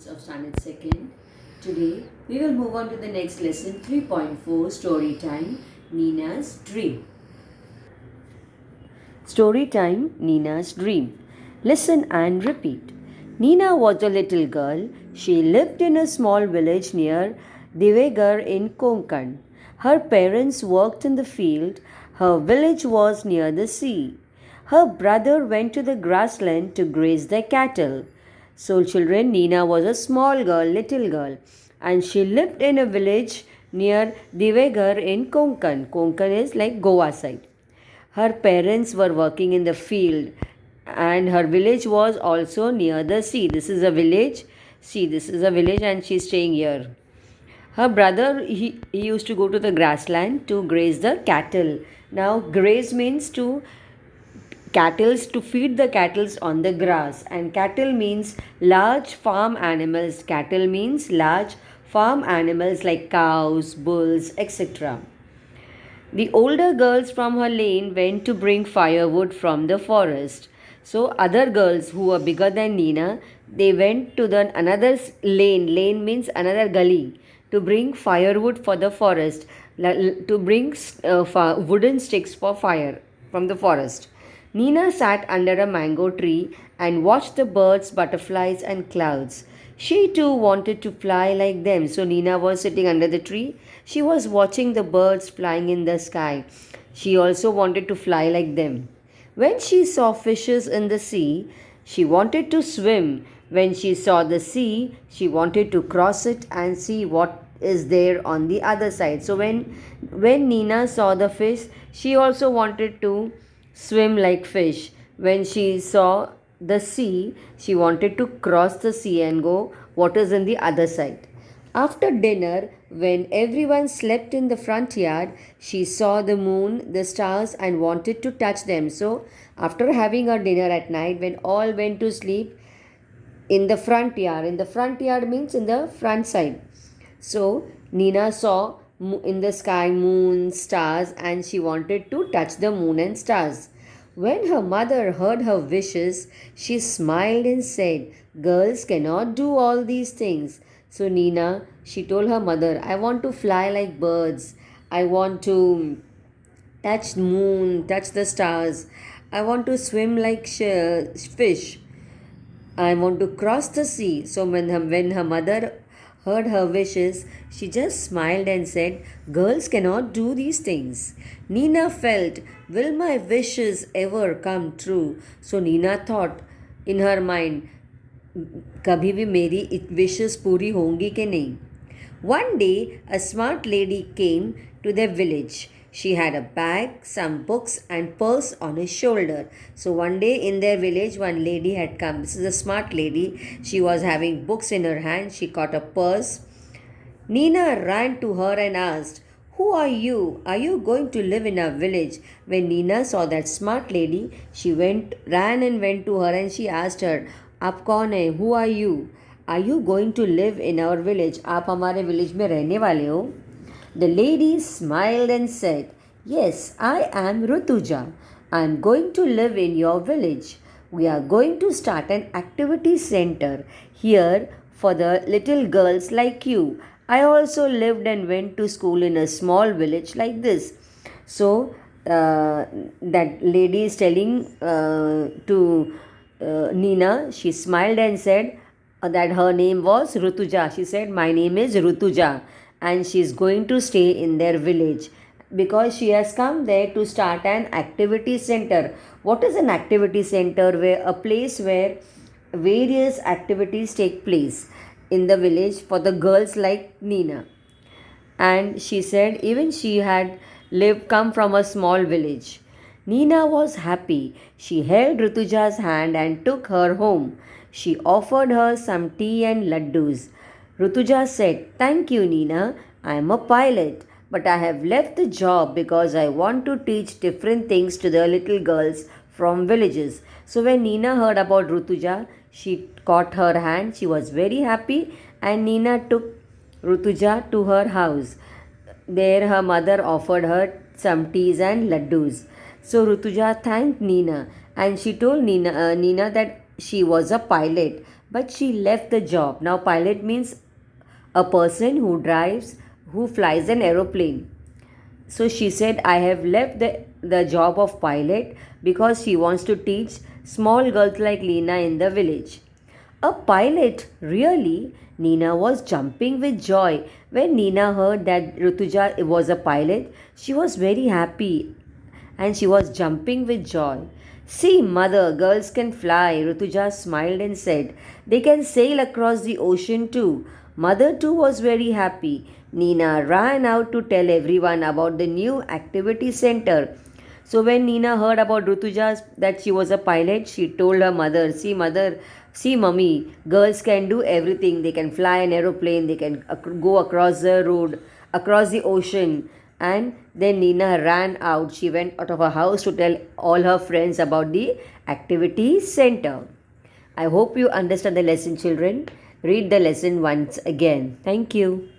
students of Standard 2nd. Today we will move on to the next lesson 3.4 Story Time Nina's Dream. Story Time Nina's Dream. Listen and repeat. Nina was a little girl. She lived in a small village near Divegar in Konkan. Her parents worked in the field. Her village was near the sea. Her brother went to the grassland to graze their cattle. So, children, Nina was a small girl, little girl, and she lived in a village near Divegar in Konkan. Konkan is like Goa side. Her parents were working in the field, and her village was also near the sea. This is a village. See, this is a village, and she's staying here. Her brother, he used to go to the grassland to graze the cattle. Now, graze means to feed the cattle on the grass, and cattle means large farm animals. Cattle means large farm animals like cows, bulls, etc. The older girls from her lane went to bring firewood from the forest. So other girls who were bigger than Nina, they went to the another lane. Lane means another gully to bring firewood for the forest, to bring wooden sticks for fire from the forest. Nina sat under a mango tree and watched the birds, butterflies, and clouds. She too wanted to fly like them. So Nina was sitting under the tree. She was watching the birds flying in the sky. She also wanted to fly like them. When she saw fishes in the sea, she wanted to swim. When she saw the sea, she wanted to cross it and see what is there on the other side. So when Nina saw the fish, she also wanted to swim like fish. When she saw the sea, she wanted to cross the sea and go what is in the other side. After dinner, when everyone slept in the front yard, she saw the moon, the stars, and wanted to touch them. So, after having her dinner at night, when all went to sleep in the front yard means in the front side. So, Nina saw in the sky moon, stars, and she wanted to touch the moon and stars. When her mother heard her wishes, she smiled and said, "Girls cannot do all these things." So Nina, she told her mother, "I want to fly like birds. I want to touch moon, touch the stars. I want to swim like fish. I want to cross the sea." So when her mother heard her wishes, she just smiled and said, "Girls cannot do these things." Nina felt, "Will my wishes ever come true?" So Nina thought in her mind, कभी भी मेरी wishes पूरी होंगी कि नहीं. One day, a smart lady came to their village. She had a bag, some books, and purse on her shoulder. So one day in their village, one lady had come. This is a smart lady. She was having books in her hand. She caught a purse. Nina ran to her and asked, "Who are you? Are you going to live in our village?" When Nina saw that smart lady, she ran and went to her and she asked her, "आप कौन है? Who are you? Are you going to live in our village? आप हमारे village में रहने वाले हो?" The lady smiled and said, "Yes, I am Rutuja. I am going to live in your village. We are going to start an activity center here for the little girls like you. I also lived and went to school in a small village like this." So that lady is telling to Nina, she smiled and said that her name was Rutuja. She said, "My name is Rutuja, and she is going to stay in their village because she has come there to start an activity center." What is an activity center? A place where various activities take place in the village for the girls like Nina. And she said even she had come from a small village. Nina was happy. She held Rutuja's hand and took her home. She offered her some tea and laddus. Rutuja said, "Thank you, Nina. I am a pilot, but I have left the job because I want to teach different things to the little girls from villages." So when Nina heard about Rutuja, she caught her hand. She was very happy, and Nina took Rutuja to her house. There her mother offered her some teas and laddus. So Rutuja thanked Nina, and she told Nina that she was a pilot, but she left the job. Now, pilot means a person who drives, who flies an aeroplane. So she said, I have left the job of pilot because she wants to teach small girls like Lena in the village. A pilot? Really? Nina was jumping with joy. When Nina heard that Rutuja was a pilot, she was very happy and she was jumping with joy. See, mother, girls can fly. Rutuja smiled and said, they can sail across the ocean too. Mother too was very happy. Nina ran out to tell everyone about the new activity center. So when Nina heard about Rutuja that she was a pilot, she told her mother, see mummy, girls can do everything. They can fly an aeroplane, they can go across the road, across the ocean. And then Nina ran out. She went out of her house to tell all her friends about the activity center. I hope you understand the lesson, children. Read the lesson once again. Thank you.